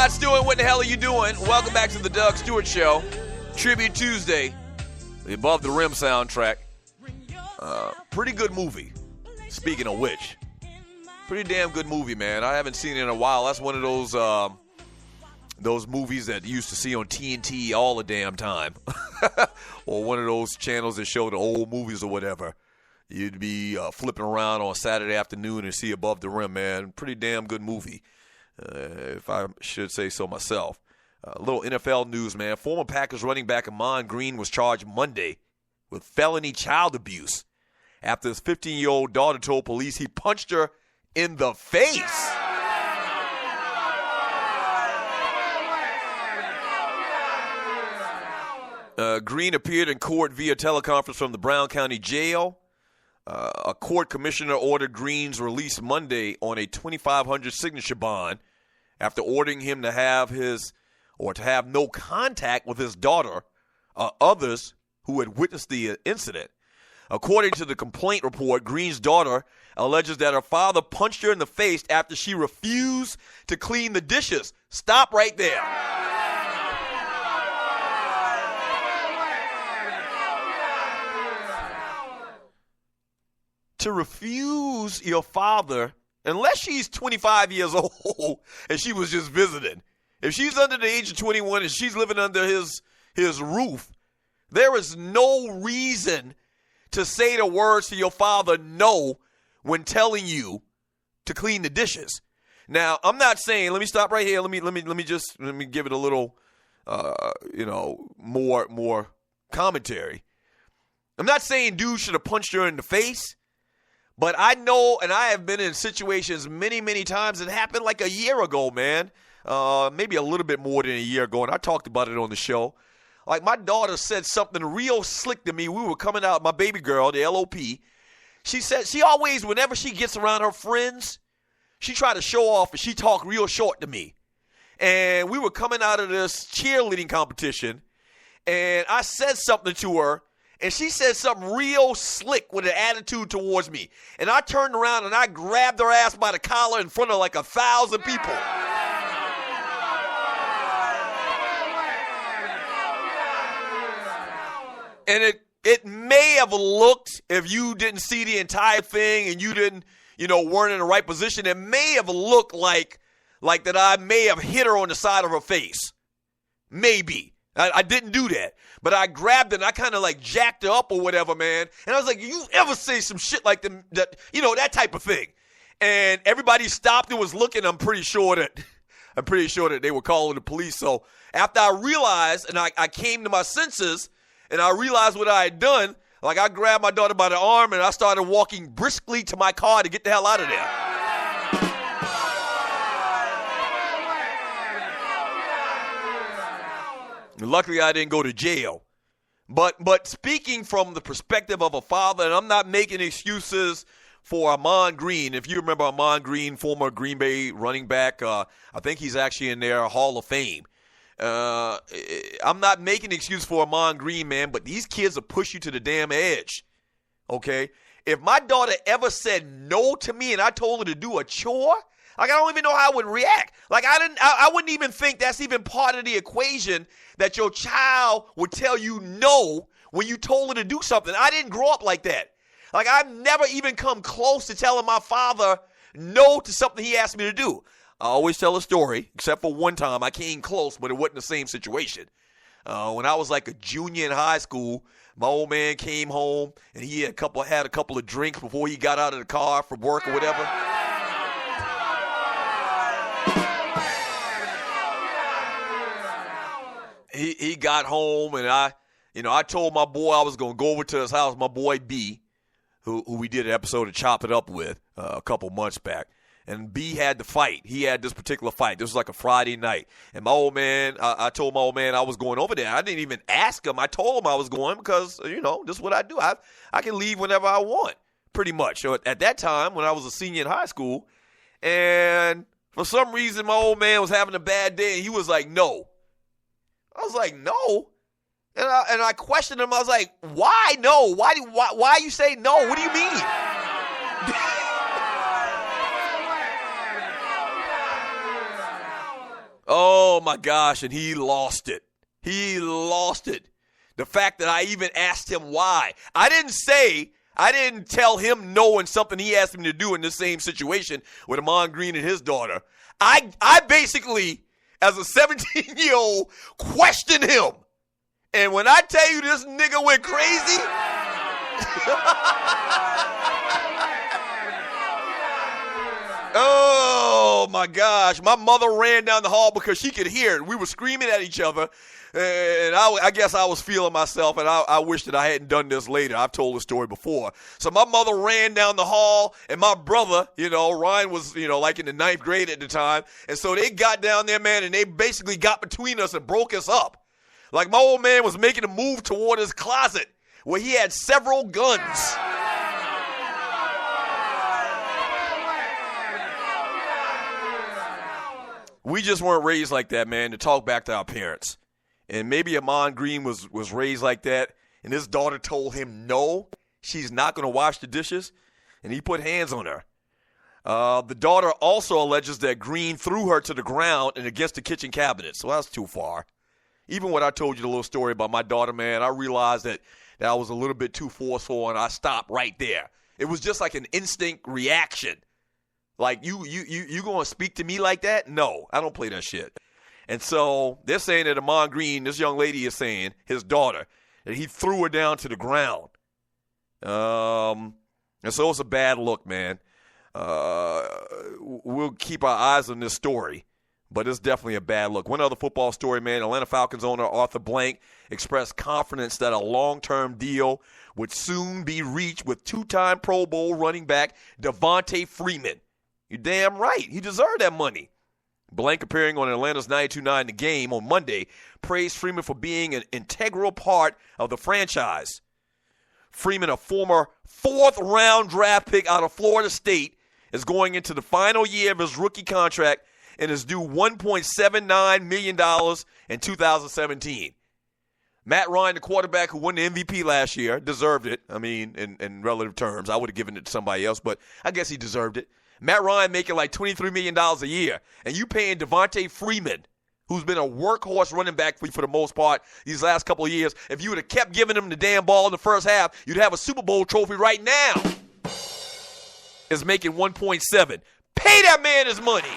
Doug Stewart, what the hell are you doing? Welcome back to the Doug Stewart Show. Tribute Tuesday, the Above the Rim soundtrack. Pretty good movie. Speaking of which, pretty damn good movie, man. I haven't seen it in a while. That's one of those movies that you used to see on TNT all the damn time. Or one of those channels that show the old movies or whatever. You'd be flipping around on Saturday afternoon and see Above the Rim, man. Pretty damn good movie, if I should say so myself. A little NFL news, man. Former Packers running back Ahman Green was charged Monday with felony child abuse after his 15-year-old daughter told police he punched her in the face. Green appeared in court via teleconference from the Brown County Jail. A court commissioner ordered Green's release Monday on a $2,500 signature bond after ordering him to have no contact with his daughter or others who had witnessed the incident. According to the complaint report, Green's daughter alleges that her father punched her in the face after she refused to clean the dishes. Stop right there. To refuse your father, unless she's 25 years old and she was just visiting. If she's under the age of 21 and she's living under his roof, there is no reason to say the words to your father no when telling you to clean the dishes. Now, I'm not saying, let me stop right here. Let me give it a little more commentary. I'm not saying dude should have punched her in the face. But I know, and I have been in situations many, many times. It happened like a year ago, man. Maybe a little bit more than a year ago, and I talked about it on the show. Like, my daughter said something real slick to me. We were coming out, my baby girl, the LOP. She said she always, whenever she gets around her friends, she try to show off, and she talk real short to me. And we were coming out of this cheerleading competition, and I said something to her. And she said something real slick with an attitude towards me. And I turned around and I grabbed her ass by the collar in front of like 1,000 people. And it may have looked, if you didn't see the entire thing and you didn't, weren't in the right position, it may have looked like that I may have hit her on the side of her face. Maybe. I didn't do that. But I grabbed her and I kind of like jacked her up or whatever, man. And I was like, you ever say some shit like that, type of thing. And everybody stopped and was looking. I'm pretty sure that they were calling the police. So after I realized and I came to my senses and I realized what I had done, like I grabbed my daughter by the arm and I started walking briskly to my car to get the hell out of there. Luckily, I didn't go to jail. But speaking from the perspective of a father, and I'm not making excuses for Ahman Green. If you remember Ahman Green, former Green Bay running back, I think he's actually in their Hall of Fame. I'm not making an excuse for Ahman Green, man, but these kids will push you to the damn edge, okay? If my daughter ever said no to me and I told her to do a chore, like, I don't even know how I would react. Like, I wouldn't even think that's even part of the equation that your child would tell you no when you told her to do something. I didn't grow up like that. Like, I've never even come close to telling my father no to something he asked me to do. I always tell a story, except for one time I came close, but it wasn't the same situation. When I was like a junior in high school, my old man came home, and he had a couple of drinks before he got out of the car from work or whatever. He got home, and I told my boy I was going to go over to his house, my boy B, who we did an episode of Chop It Up with a couple months back. And B had the fight. He had this particular fight. This was like a Friday night. And my old man, I told my old man I was going over there. I didn't even ask him. I told him I was going because, this is what I do. I can leave whenever I want, pretty much. So at that time, when I was a senior in high school, and for some reason my old man was having a bad day, and he was like, no. I was like, no? And I questioned him. I was like, why no? Why you say no? What do you mean? Oh, my gosh, and he lost it. He lost it. The fact that I even asked him why. I didn't tell him no and something he asked me to do in the same situation with Ahman Green and his daughter. I basically, as a 17-year-old, questioned him. And when I tell you this nigga went crazy, oh my gosh, my mother ran down the hall because she could hear it. We were screaming at each other, and I guess I was feeling myself, and I wish that I hadn't done this later. I've told the story before. So my mother ran down the hall, and my brother, Ryan was, like in the 9th grade at the time, and so they got down there, man, and they basically got between us and broke us up. Like my old man was making a move toward his closet where he had several guns. We just weren't raised like that, man, to talk back to our parents. And maybe Ahman Green was raised like that, and his daughter told him no, she's not going to wash the dishes, and he put hands on her. The daughter also alleges that Green threw her to the ground and against the kitchen cabinet, so that's too far. Even when I told you the little story about my daughter, man, I realized that I was a little bit too forceful, and I stopped right there. It was just like an instinct reaction. Like, you going to speak to me like that? No, I don't play that shit. And so they're saying that Ahman Green, this young lady is saying, his daughter, that he threw her down to the ground. And so it's a bad look, man. We'll keep our eyes on this story, but it's definitely a bad look. One other football story, man. Atlanta Falcons owner Arthur Blank expressed confidence that a long-term deal would soon be reached with two-time Pro Bowl running back Devonte Freeman. You're damn right. He deserved that money. Blank, appearing on Atlanta's 92.9 The Game on Monday, praised Freeman for being an integral part of the franchise. Freeman, a former 4th-round draft pick out of Florida State, is going into the final year of his rookie contract and is due $1.79 million in 2017. Matt Ryan, the quarterback who won the MVP last year, deserved it. I mean, in relative terms. I would have given it to somebody else, but I guess he deserved it. Matt Ryan making like $23 million a year, and you paying Devonte Freeman, who's been a workhorse running back for the most part these last couple of years. If you would have kept giving him the damn ball in the first half, you'd have a Super Bowl trophy right now. Is making 1.7. Pay that man his money.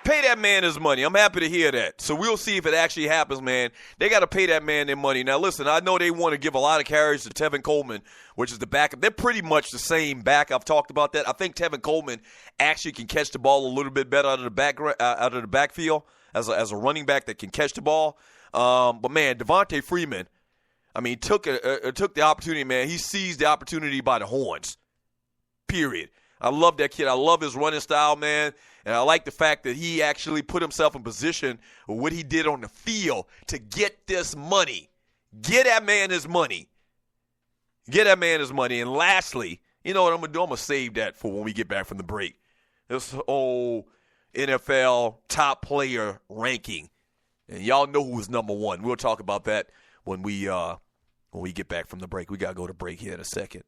Pay that man his money. I'm happy to hear that. So we'll see if it actually happens, man. They got to pay that man their money. Now, listen, I know they want to give a lot of carries to Tevin Coleman, which is the backup. They're pretty much the same back. I've talked about that. I think Tevin Coleman actually can catch the ball a little bit better out of the backfield as a running back that can catch the ball. But, man, Devonte Freeman, I mean, took the opportunity, man. He seized the opportunity by the horns, period. I love that kid. I love his running style, man. And I like the fact that he actually put himself in position with what he did on the field to get this money. Get that man his money. Get that man his money. And lastly, you know what I'm going to do? I'm going to save that for when we get back from the break. This whole NFL top player ranking. And y'all know who's number one. We'll talk about that when we get back from the break. We got to go to break here in a second.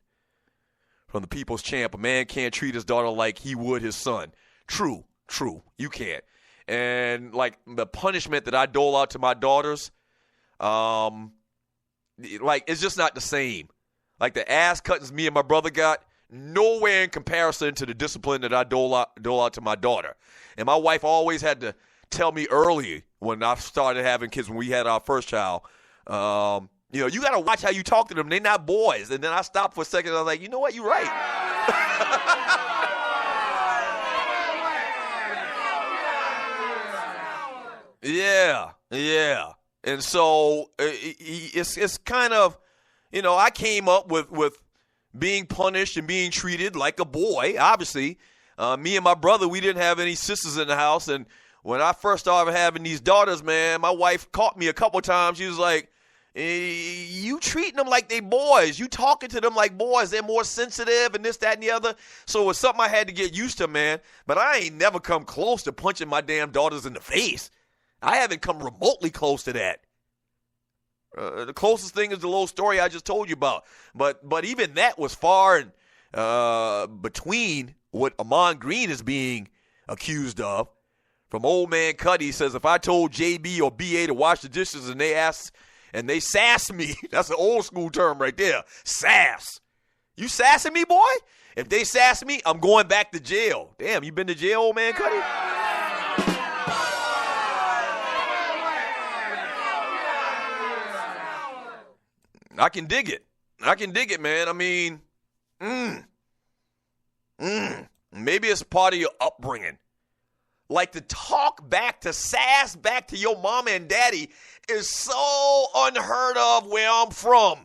From the People's Champ, a man can't treat his daughter like he would his son. True. You can't. And, like, the punishment that I dole out to my daughters, it's just not the same. Like, the ass cuttings me and my brother got, nowhere in comparison to the discipline that I dole out to my daughter. And my wife always had to tell me early when I started having kids, when we had our first child, you got to watch how you talk to them. They're not boys. And then I stopped for a second. I was like, you know what? You're right. Yeah. And so it's kind of, I came up with being punished and being treated like a boy. Obviously, me and my brother, we didn't have any sisters in the house. And when I first started having these daughters, man, my wife caught me a couple times. She was like, you treating them like they boys. You talking to them like boys. They're more sensitive and this, that, and the other. So it was something I had to get used to, man. But I ain't never come close to punching my damn daughters in the face. I haven't come remotely close to that. The closest thing is the little story I just told you about. But even that was far and between what Ahman Green is being accused of. From old man Cuddy says, if I told JB or BA to wash the dishes and they sass me, that's an old school term right there, sass. You sassing me, boy? If they sass me, I'm going back to jail. Damn, you been to jail, old man Cuddy? I can dig it, man. I mean, maybe it's part of your upbringing. Like to talk back, to sass back to your mama and daddy is so unheard of where I'm from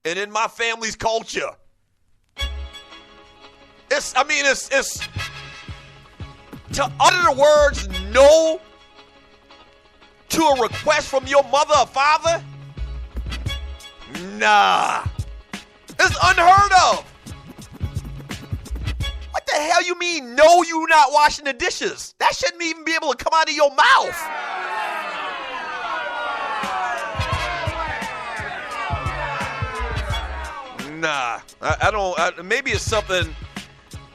and in my family's culture. It's to utter the words no to a request from your mother or father. Nah, it's unheard of. What the hell you mean, no, you not washing the dishes? That shouldn't even be able to come out of your mouth. Nah, I don't. Maybe it's something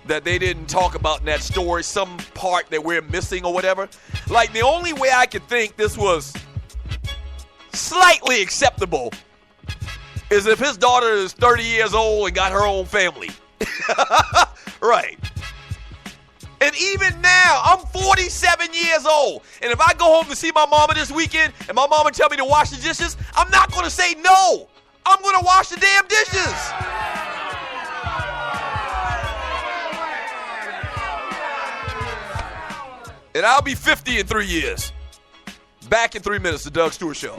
that they didn't talk about in that story, some part that we're missing or whatever. Like, the only way I could think this was slightly acceptable is if his daughter is 30 years old and got her own family. Right. And even now, I'm 47 years old. And if I go home to see my mama this weekend and my mama tell me to wash the dishes, I'm not going to say no. I'm going to wash the damn dishes. And I'll be 50 in 3 years. Back in 3 minutes, the Doug Stewart Show.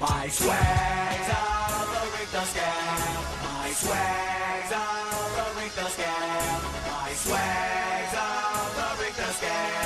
My swag's on the Richter scale. My swag's on the Richter scale. My swag's on the Richter scale.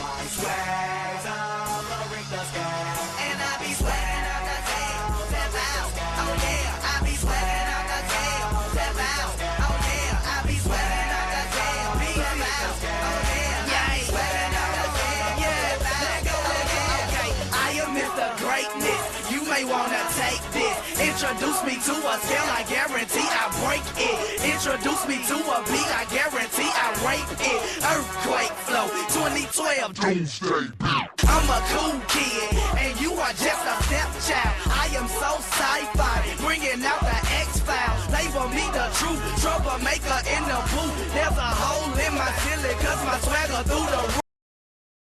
My swag's on the Richter scale. And I be sweating out the tail, step out. Oh yeah, I be sweating out the tail, step out. Oh yeah, I be sweating out the tail, step out. Oh yeah, I be sweating out the tail, yeah. Let go, okay. I am Mr. Greatness. You may wanna take this. Introduce me to a scale, I guarantee I break it. Introduce me to a beat, I guarantee I rape it. Earthquake flow, 2012. Doomsday beat. I'm a cool kid, and you are just a stepchild. I am so sci-fi, bringing out the X-Files. Label me the true troublemaker in the booth. There's a hole in my ceiling, cause my swagger through the